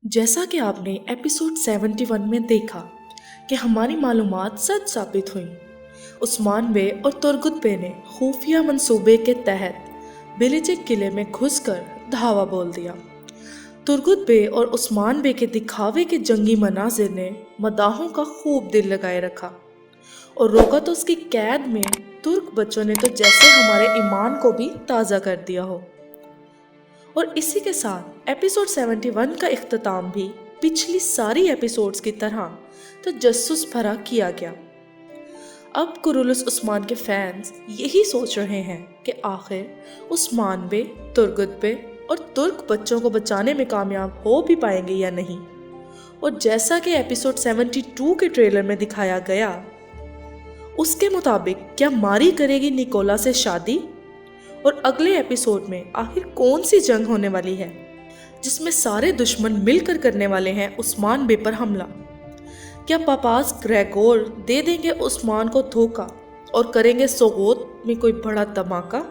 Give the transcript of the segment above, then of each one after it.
जैसा कि आपने एपिसोड 71 में देखा कि हमारी मालूमात सच साबित हुई। उस्मान बे और तुर्गुत बे ने खुफिया मंसूबे के तहत बिलिचिक किले में घुसकर धावा बोल दिया। तुर्गुत बे और उस्मान बे के दिखावे के जंगी मनाजिर ने मदाहों का खूब दिल लगाए रखा और रोका तो उसकी कैद में तुर्क बच्चों ने तो जैसे हमारे ईमान को भी ताज़ा कर दिया हो। और इसी के साथ एपिसोड 71 का इख्तिताम भी पिछली सारी एपिसोड्स की तरह तो जस्सुस भरा किया गया। अब कुरुलुस उस्मान के फैंस यही सोच रहे हैं कि आखिर उस्मान बे, तुर्गुत बे और तुर्क बच्चों को बचाने में कामयाब हो भी पाएंगे या नहीं। और जैसा कि एपिसोड 72 के ट्रेलर में दिखाया गया, उसके मुताबिक क्या मारी करेगी निकोला से शादी? और अगले एपिसोड में आखिर कौन सी जंग होने वाली है जिसमें सारे दुश्मन मिलकर करने वाले हैं उस्मान बे पर हमला? क्या पापास ग्रेगोर दे देंगे उस्मान को धोखा और करेंगे सोगोत में कोई बड़ा धमाका?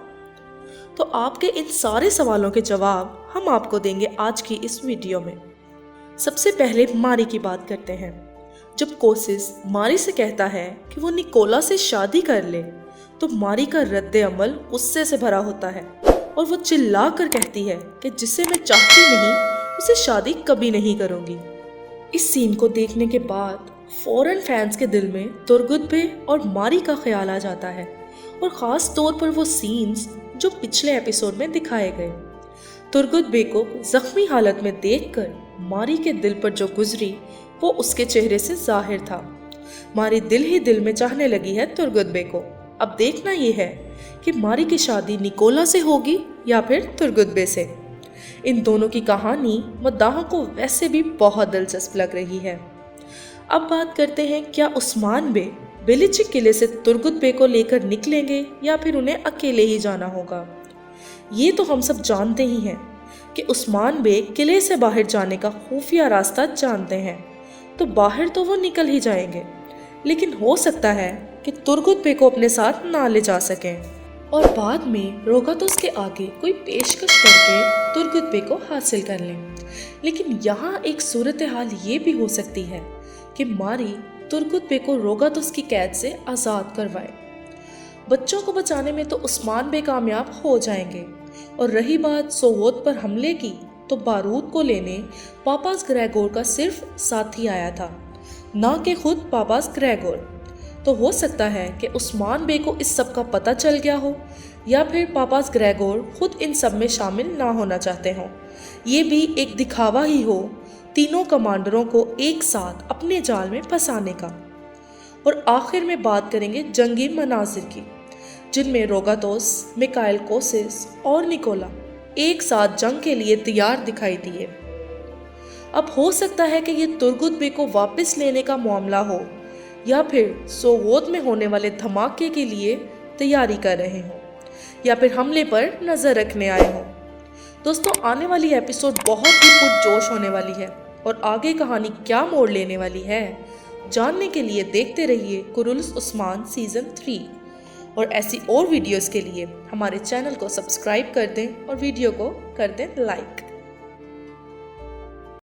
तो आपके इन सारे सवालों के जवाब हम आपको देंगे आज की इस वीडियो में। सबसे पहले मारी की बात करते हैं। जब कोसिस मारी से कहता है कि वो निकोला से शादी कर ले तो मारी का रद्द अमल गुस्से से भरा होता है और वो चिल्ला कर कहती है कि जिसे मैं चाहती नहीं उसे शादी कभी नहीं करूंगी। इस सीन को देखने के बाद फौरन फैंस के दिल में तुर्गुत बे और मारी का ख्याल आ जाता है और ख़ास तौर पर वो सीन्स जो पिछले एपिसोड में दिखाए गए। तुर्गुत बे को जख्मी हालत में देखकर मारी के दिल पर जो गुजरी वो उसके चेहरे से जाहिर था। मारी दिल ही दिल में चाहने लगी है तुर्गुत बे को। अब देखना ये है कि मारी की शादी निकोला से होगी या फिर तुर्गुत बे से। इन दोनों की कहानी मद्दाहों को वैसे भी बहुत दिलचस्प लग रही है। अब बात करते हैं, क्या उस्मान बे बिलिचिक किले से तुर्गुत बे को लेकर निकलेंगे या फिर उन्हें अकेले ही जाना होगा? ये तो हम सब जानते ही हैं कि उस्मान बे किले से बाहर जाने का खुफिया रास्ता जानते हैं, तो बाहर तो वो निकल ही जाएंगे, लेकिन हो सकता है कि तुर्गुत बे को अपने साथ ना ले जा सकें और बाद में रोगातोस के आगे कोई पेशकश करके तुर्गुत बे को हासिल कर लें। लेकिन यहाँ एक सूरत हाल ये भी हो सकती है कि मारी तुर्गुत बे को रोगातोस की कैद से आज़ाद करवाए। बच्चों को बचाने में तो उस्मान बे कामयाब हो जाएंगे और रही बात सोगोत पर हमले की, तो बारूद को लेने पापास ग्रेगोर का सिर्फ साथी आया था, ना कि खुद पापास ग्रेगोर। तो हो सकता है कि उस्मान बे को इस सब का पता चल गया हो या फिर पापास ग्रेगोर खुद इन सब में शामिल ना होना चाहते हों। ये भी एक दिखावा ही हो तीनों कमांडरों को एक साथ अपने जाल में फंसाने का। और आखिर में बात करेंगे जंगी मनाजिर की, जिनमें रोगातोस, मिकाइल कोसिस और निकोला एक साथ जंग के लिए तैयार दिखाई दिए। अब हो सकता है कि ये तुर्गुत बे को वापस लेने का मामला हो या फिर सोगोत में होने वाले धमाके के लिए तैयारी कर रहे हों या फिर हमले पर नज़र रखने आए हों। दोस्तों, आने वाली एपिसोड बहुत ही पुरजोश होने वाली है और आगे कहानी क्या मोड़ लेने वाली है जानने के लिए देखते रहिए कुरुलुस उस्मान सीज़न 3। और ऐसी और वीडियोस के लिए हमारे चैनल को सब्सक्राइब कर दें और वीडियो को कर दें लाइक।